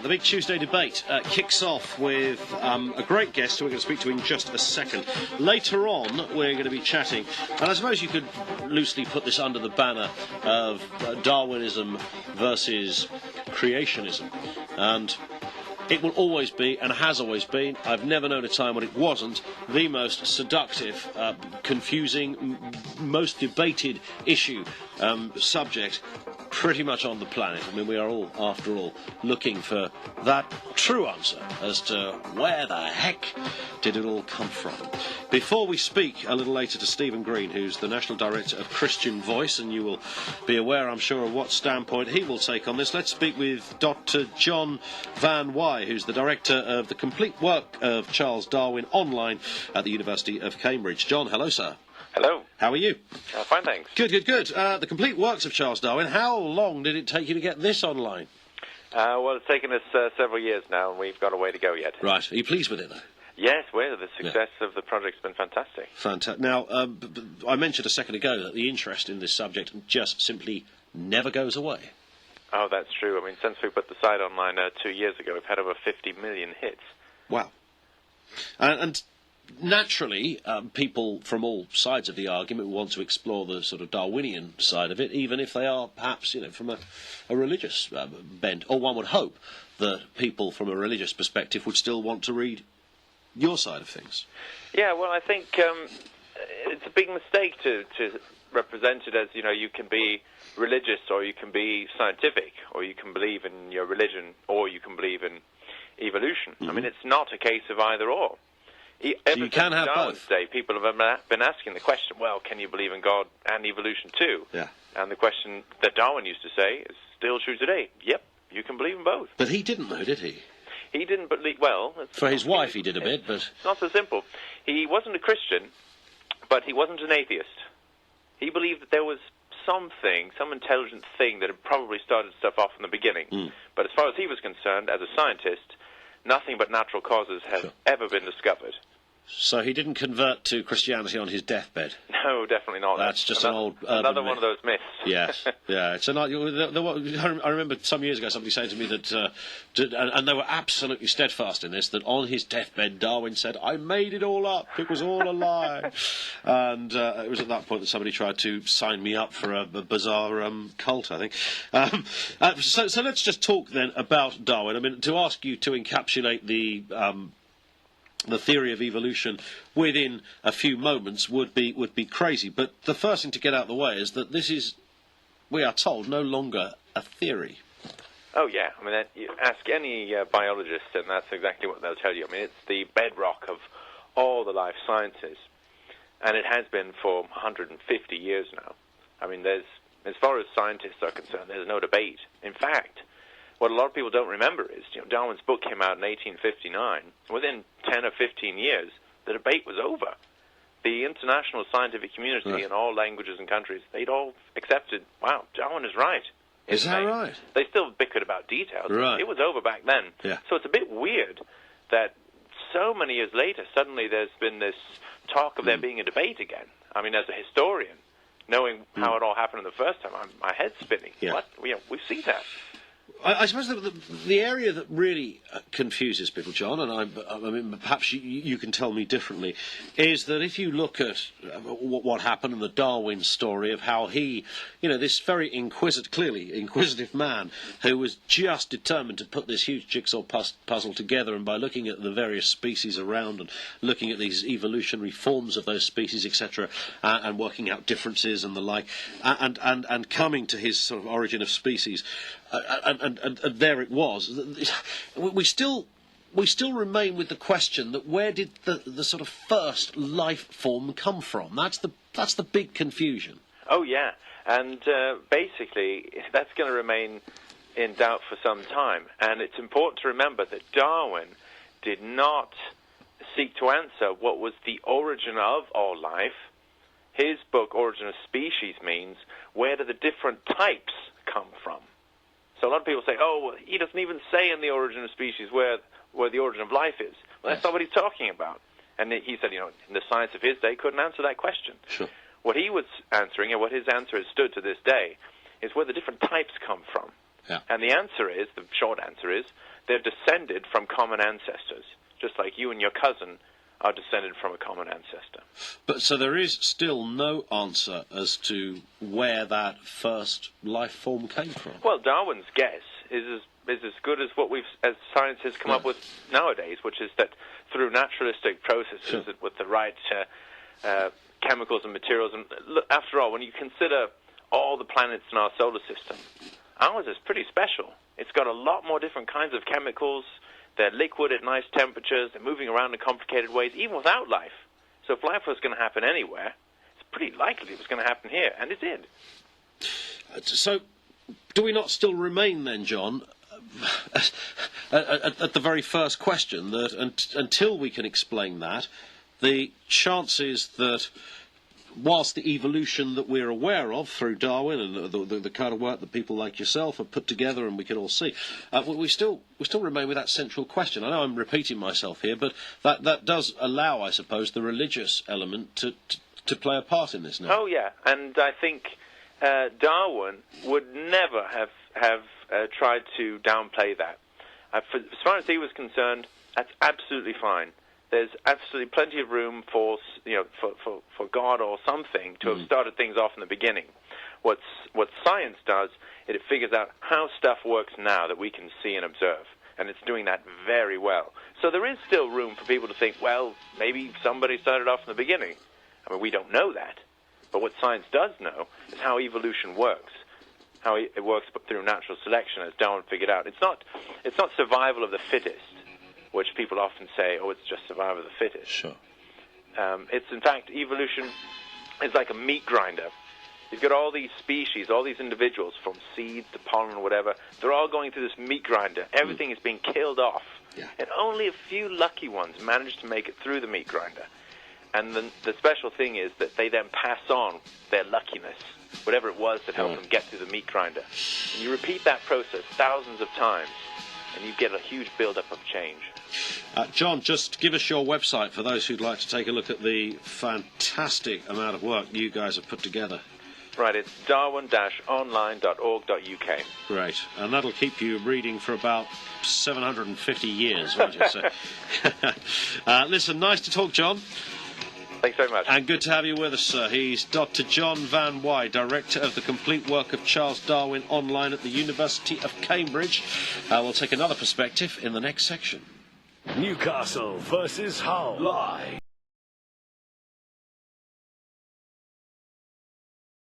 The big Tuesday debate kicks off with a great guest who we're going to speak to in just a second. Later on, we're going to be chatting, and I suppose you could loosely put this under the banner of Darwinism versus creationism. And it will always be, and has always been, I've never known a time when it wasn't, the most seductive, confusing, most debated issue, subject pretty much on the planet. I mean, we are all, after all, looking for that true answer as to where the heck did it all come from. Before we speak a little later to Stephen Green, who's the National Director of Christian Voice, and you will be aware, I'm sure, of what standpoint he will take on this, let's speak with Dr. John Van Wyhe, who's the Director of the Complete Work of Charles Darwin online at the University of Cambridge. John, hello, sir. Hello. How are you? Fine, thanks. Good. The Complete Works of Charles Darwin, how long did it take you to get this online? Well, it's taken us several years now, and we've got a way to go yet. Right. Are you pleased with it, though? Yes, well, the success of the project's been fantastic. Fantastic. Now, I mentioned a second ago that the interest in this subject just simply never goes away. Oh, that's true. I mean, since we put the site online 2 years ago, we've had over 50 million hits. Wow. And naturally, people from all sides of the argument want to explore the sort of Darwinian side of it, even if they are perhaps, from a religious bent. Or one would hope that people from a religious perspective would still want to read your side of things. Yeah, well, I think it's a big mistake to represent it as, you can be religious or you can be scientific or you can believe in your religion or you can believe in evolution. Mm-hmm. I mean, it's not a case of either or. You can have both. Day, people have been asking the question, well, can you believe in God and evolution too? Yeah. And the question that Darwin used to say is still true today. Yep, you can believe in both. But he didn't, though, did he? He didn't believe, well... For his wife he did a bit, but... It's not so simple. He wasn't a Christian, but he wasn't an atheist. He believed that there was something, some intelligent thing that had probably started stuff off in the beginning. Mm. But as far as he was concerned, as a scientist, nothing but natural causes have ever been discovered. So he didn't convert to Christianity on his deathbed? No, definitely not. That's just an old another myth. One of those myths. Yes, yeah. It's I remember some years ago somebody saying to me that, and they were absolutely steadfast in this, that on his deathbed Darwin said, "I made it all up. It was all a lie." And it was at that point that somebody tried to sign me up for a bizarre cult, I think. So let's just talk then about Darwin. I mean, to ask you to encapsulate the theory of evolution within a few moments would be crazy. But the first thing to get out of the way is that this is, we are told, no longer a theory. Oh, yeah. I mean, you ask any biologist, and that's exactly what they'll tell you. I mean, it's the bedrock of all the life sciences, and it has been for 150 years now. I mean, as far as scientists are concerned, there's no debate. In fact, what a lot of people don't remember is, Darwin's book came out in 1859. Within 10 or 15 years, the debate was over. The international scientific community in all languages and countries, they'd all accepted, wow, Darwin is right. Is that right? They still bickered about details. Right. It was over back then. Yeah. So it's a bit weird that so many years later, suddenly there's been this talk of there being a debate again. I mean, as a historian, knowing how it all happened in the first time, my head's spinning. Yeah. What? We've seen that. I suppose the area that really confuses people, John, and I mean, perhaps you can tell me differently, is that if you look at what happened in the Darwin story of how he, this very clearly inquisitive man who was just determined to put this huge jigsaw puzzle together, and by looking at the various species around and looking at these evolutionary forms of those species, etc., and working out differences and the like, and coming to his sort of origin of species. And there it was. We still remain with the question that where did the sort of first life form come from? That's the big confusion. Oh yeah, and basically that's going to remain in doubt for some time. And it's important to remember that Darwin did not seek to answer what was the origin of all life. His book, Origin of Species, means where do the different types come from. So a lot of people say, well, he doesn't even say in the Origin of Species where the origin of life is. Well, that's not what he's talking about. And he said, in the science of his day, couldn't answer that question. Sure. What he was answering, and what his answer has stood to this day, is where the different types come from. Yeah. And the answer is, the short answer is, they're descended from common ancestors, just like you and your cousin are descended from a common ancestor. But so there is still no answer as to where that first life form came from. Well, Darwin's guess is as good as what as science has come up with nowadays, which is that through naturalistic processes with the right chemicals and materials, and look, after all, when you consider all the planets in our solar system, ours is pretty special. It's got a lot more different kinds of chemicals. They're liquid at nice temperatures. They're moving around in complicated ways, even without life. So if life was going to happen anywhere, it's pretty likely it was going to happen here, and it did. So, do we not still remain then, John, at the very first question, that until we can explain that, the chances that, whilst the evolution that we're aware of through Darwin and the kind of work that people like yourself have put together and we can all see, we still remain with that central question. I know I'm repeating myself here, but that does allow, I suppose, the religious element to play a part in this now. Oh yeah, and I think Darwin would never have tried to downplay that. As far as he was concerned, that's absolutely fine. There's absolutely plenty of room for God or something to have started things off in the beginning. What science does, it figures out how stuff works now that we can see and observe, and it's doing that very well. So there is still room for people to think, well, maybe somebody started off in the beginning. I mean, we don't know that, but what science does know is how evolution works, how it works through natural selection, as Darwin figured out. It's not survival of the fittest, which people often say, oh, it's just survival of the fittest. Sure. It's, in fact, evolution is like a meat grinder. You've got all these species, all these individuals, from seeds to pollen or whatever. They're all going through this meat grinder. Everything is being killed off. Yeah. And only a few lucky ones manage to make it through the meat grinder. And the special thing is that they then pass on their luckiness, whatever it was that helped them get through the meat grinder. And you repeat that process thousands of times, and you get a huge build-up of change. John, just give us your website for those who'd like to take a look at the fantastic amount of work you guys have put together. Right, it's darwin-online.org.uk. Great, and that'll keep you reading for about 750 years, won't you? So, listen, nice to talk, John. Thanks very much. And good to have you with us, sir. He's Dr. John Van Wyhe, Director of the Complete Work of Charles Darwin online at the University of Cambridge. We'll take another perspective in the next section. Newcastle versus Hull. Live.